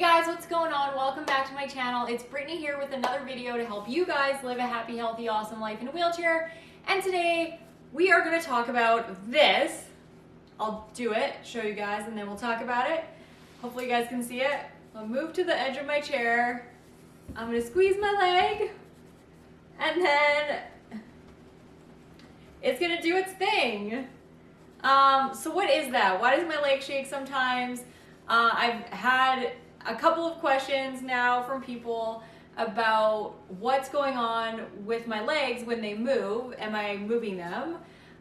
Guys, what's going on? Welcome back to my channel. It's Brittany here with another video to help you guys live a happy, healthy, awesome life in a wheelchair. And today we are going to talk about this. I'll do it, show you guys, and then we'll talk about it. Hopefully you guys can see it. I'll move to the edge of my chair. I'm going to squeeze my leg, and then it's going to do its thing. So what is that? Why does my leg shake sometimes? I've had a couple of questions now from people about what's going on with my legs when they move. Am I moving them?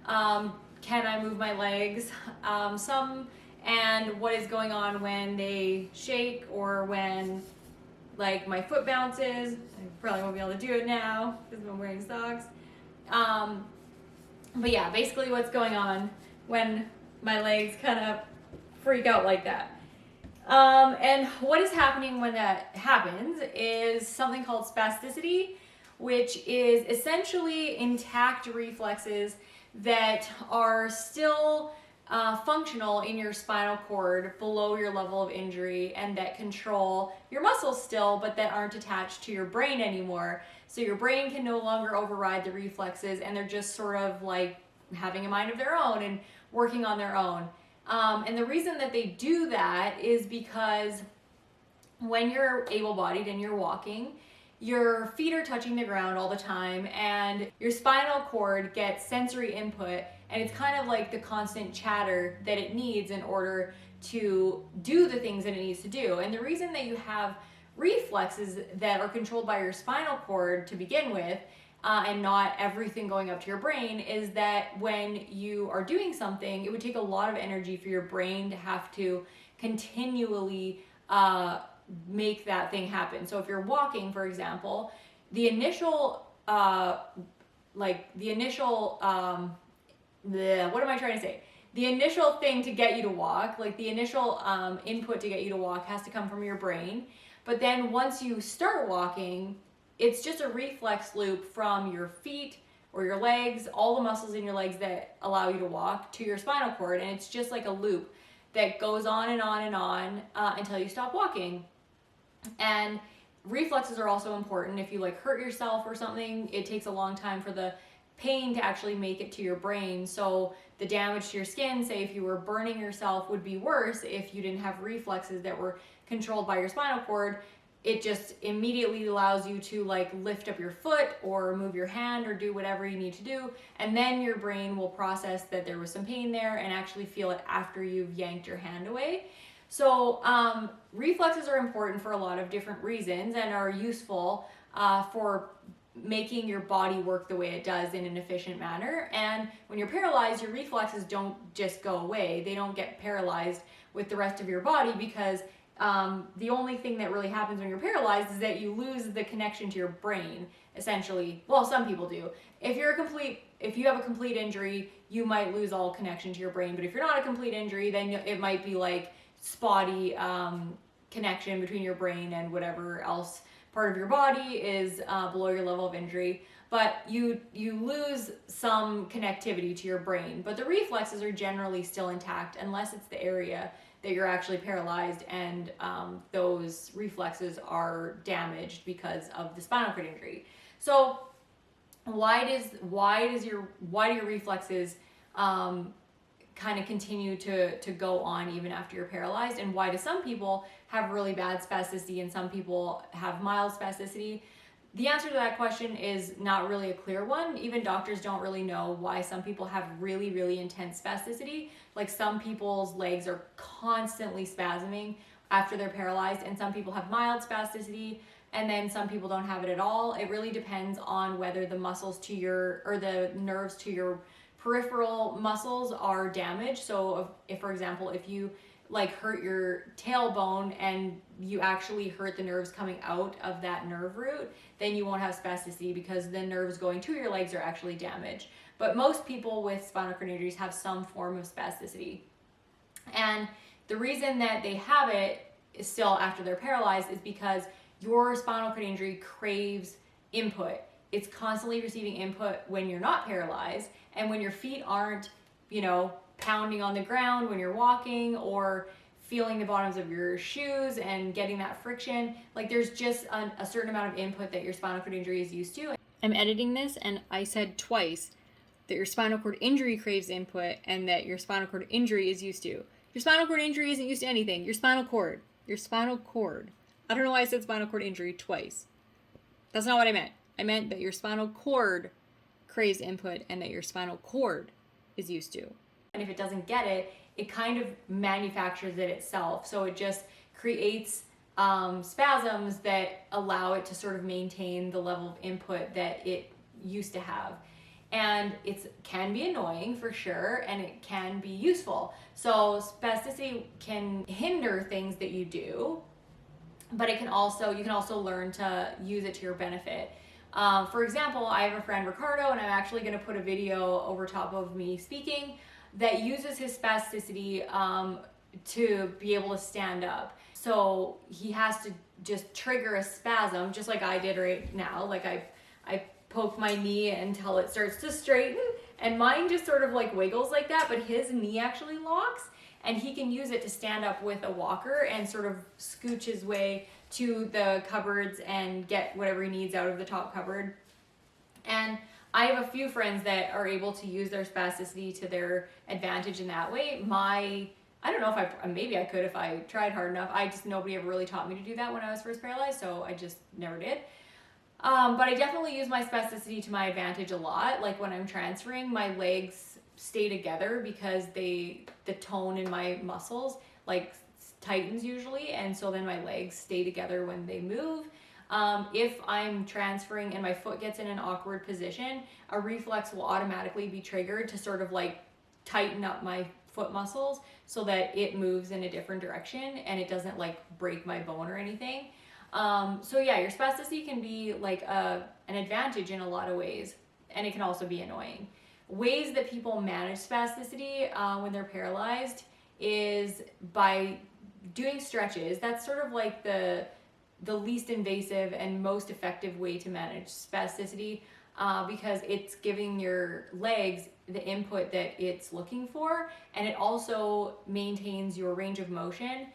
Can I move my legs? And what is going on when they shake or when like my foot bounces. I probably won't be able to do it now because I'm wearing socks. But yeah, basically what's going on when my legs kind of freak out like that. And what is happening when that happens is something called spasticity, which is essentially intact reflexes that are still functional in your spinal cord below your level of injury and that control your muscles still, but that aren't attached to your brain anymore. So your brain can no longer override the reflexes and they're just sort of like having a mind of their own and working on their own. And the reason that they do that is because when you're able-bodied and you're walking, your feet are touching the ground all the time and your spinal cord gets sensory input, and it's kind of like the constant chatter that it needs in order to do the things that it needs to do. And the reason that you have reflexes that are controlled by your spinal cord to begin with, and not everything going up to your brain, is that when you are doing something, it would take a lot of energy for your brain to have to continually make that thing happen. So if you're walking, for example, the initial, what am I trying to say? The initial thing to get you to walk, like the initial input to get you to walk has to come from your brain. But then once you start walking, it's just a reflex loop from your feet or your legs, all the muscles in your legs that allow you to walk, to your spinal cord. And it's just like a loop that goes on and on and on until you stop walking. And reflexes are also important. If you like hurt yourself or something, it takes a long time for the pain to actually make it to your brain. So the damage to your skin, say if you were burning yourself, would be worse if you didn't have reflexes that were controlled by your spinal cord. It just immediately allows you to like lift up your foot or move your hand or do whatever you need to do. And then your brain will process that there was some pain there and actually feel it after you've yanked your hand away. So reflexes are important for a lot of different reasons and are useful for making your body work the way it does in an efficient manner. And when you're paralyzed, your reflexes don't just go away. They don't get paralyzed with the rest of your body because the only thing that really happens when you're paralyzed is that you lose the connection to your brain, essentially. Well, some people do. If you have a complete injury, you might lose all connection to your brain. But if you're not a complete injury, then it might be like spotty connection between your brain and whatever else part of your body is below your level of injury. But you lose some connectivity to your brain. But the reflexes are generally still intact unless it's the area that you're actually paralyzed and those reflexes are damaged because of the spinal cord injury. So why do your reflexes kind of continue to go on even after you're paralyzed? And why do some people have really bad spasticity and some people have mild spasticity? The answer to that question is not really a clear one. Even doctors don't really know why some people have really, really intense spasticity. Like some people's legs are constantly spasming after they're paralyzed, and some people have mild spasticity, and then some people don't have it at all. It really depends on whether the muscles to your, or the nerves to your peripheral muscles are damaged. So if for example, if you like hurt your tailbone and you actually hurt the nerves coming out of that nerve root, then you won't have spasticity because the nerves going to your legs are actually damaged. But most people with spinal cord injuries have some form of spasticity. And the reason that they have it still after they're paralyzed is because your spinal cord injury craves input. It's constantly receiving input when you're not paralyzed, and when your feet aren't, pounding on the ground when you're walking or feeling the bottoms of your shoes and getting that friction. Like there's just a certain amount of input that your spinal cord injury is used to. I'm editing this and I said twice that your spinal cord injury craves input and that your spinal cord injury is used to. Your spinal cord injury isn't used to anything. Your spinal cord. Your spinal cord. I don't know why I said spinal cord injury twice. That's not what I meant. I meant that your spinal cord craves input and that your spinal cord is used to. And if it doesn't get it, it kind of manufactures it itself. So it just creates spasms that allow it to sort of maintain the level of input that it used to have. And it can be annoying for sure, and it can be useful. So spasticity can hinder things that you do, but you can also learn to use it to your benefit. For example, I have a friend, Ricardo, and I'm actually going to put a video over top of me speaking that uses his spasticity to be able to stand up. So he has to just trigger a spasm, just like I did right now. Like I poke my knee until it starts to straighten, and mine just sort of like wiggles like that, but his knee actually locks, and he can use it to stand up with a walker and sort of scooch his way to the cupboards and get whatever he needs out of the top cupboard. And I have a few friends that are able to use their spasticity to their advantage in that way. I don't know if maybe I could if I tried hard enough. Nobody ever really taught me to do that when I was first paralyzed, so I just never did. But I definitely use my spasticity to my advantage a lot. Like when I'm transferring, my legs stay together because the tone in my muscles like tightens usually, and so then my legs stay together when they move. If I'm transferring and my foot gets in an awkward position, a reflex will automatically be triggered to sort of like tighten up my foot muscles so that it moves in a different direction and it doesn't like break my bone or anything. So yeah, your spasticity can be like an advantage in a lot of ways, and it can also be annoying. Ways that people manage spasticity when they're paralyzed is by doing stretches. That's sort of like the least invasive and most effective way to manage spasticity because it's giving your legs the input that it's looking for, and it also maintains your range of motion.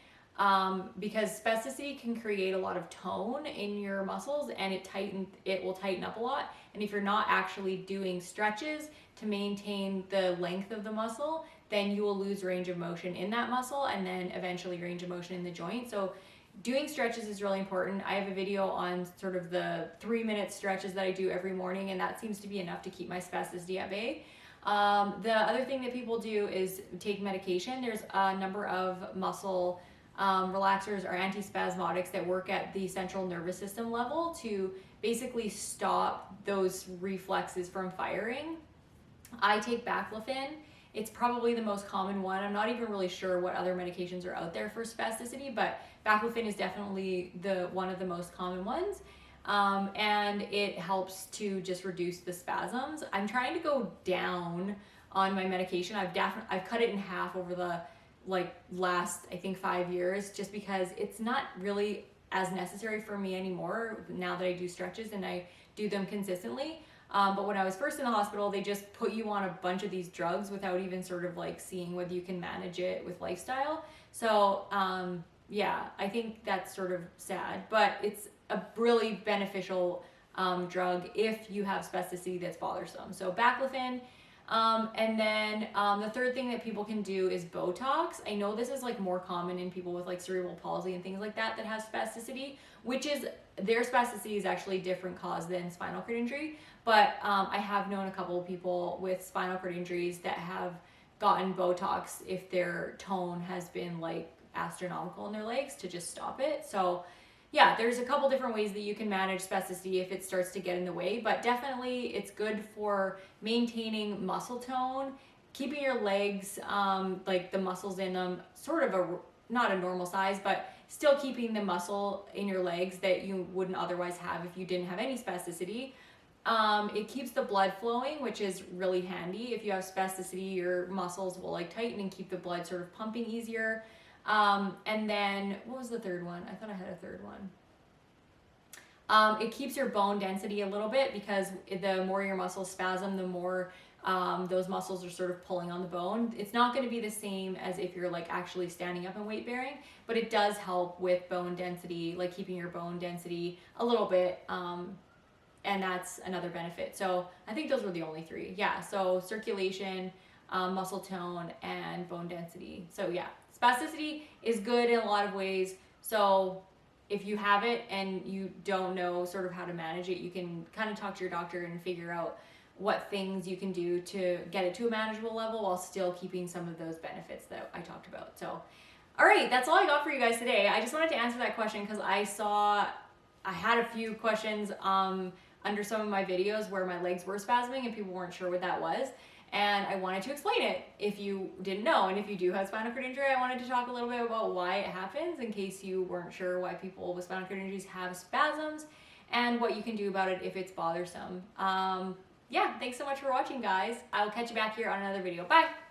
Because spasticity can create a lot of tone in your muscles, and it will tighten up a lot. And if you're not actually doing stretches to maintain the length of the muscle, then you will lose range of motion in that muscle and then eventually range of motion in the joint. So doing stretches is really important. I have a video on sort of the 3-minute stretches that I do every morning, and that seems to be enough to keep my spasticity at bay. The other thing that people do is take medication. There's a number of muscle relaxers or antispasmodics that work at the central nervous system level to basically stop those reflexes from firing. I take baclofen. It's probably the most common one. I'm not even really sure what other medications are out there for spasticity, but baclofen is definitely one of the most common ones. And it helps to just reduce the spasms. I'm trying to go down on my medication. I've cut it in half over the last, I think, 5 years, just because it's not really as necessary for me anymore now that I do stretches and I do them consistently. But when I was first in the hospital, they just put you on a bunch of these drugs without even sort of like seeing whether you can manage it with lifestyle. So yeah, I think that's sort of sad, but it's a really beneficial drug if you have spasticity that's bothersome. So baclofen. And then the third thing that people can do is Botox. I know this is like more common in people with like cerebral palsy and things like that have spasticity, which is their spasticity is actually a different cause than spinal cord injury. But I have known a couple of people with spinal cord injuries that have gotten Botox if their tone has been like astronomical in their legs to just stop it. So yeah, there's a couple different ways that you can manage spasticity if it starts to get in the way, but definitely it's good for maintaining muscle tone, keeping your legs, like the muscles in them, sort of not a normal size, but still keeping the muscle in your legs that you wouldn't otherwise have if you didn't have any spasticity. It keeps the blood flowing, which is really handy. If you have spasticity, your muscles will like tighten and keep the blood sort of pumping easier. And then, what was the third one? I thought I had a third one. It keeps your bone density a little bit because the more your muscles spasm, the more those muscles are sort of pulling on the bone. It's not going to be the same as if you're like actually standing up and weight bearing, but it does help with bone density, like keeping your bone density a little bit. And that's another benefit. So I think those were the only three. Yeah, so circulation, muscle tone, and bone density. So yeah, spasticity is good in a lot of ways. So if you have it and you don't know sort of how to manage it, you can kind of talk to your doctor and figure out what things you can do to get it to a manageable level while still keeping some of those benefits that I talked about. So, all right, that's all I got for you guys today. I just wanted to answer that question because I had a few questions under some of my videos where my legs were spasming and people weren't sure what that was. And I wanted to explain it if you didn't know. And if you do have spinal cord injury, I wanted to talk a little bit about why it happens in case you weren't sure why people with spinal cord injuries have spasms and what you can do about it if it's bothersome. Yeah, thanks so much for watching, guys. I will catch you back here on another video. Bye!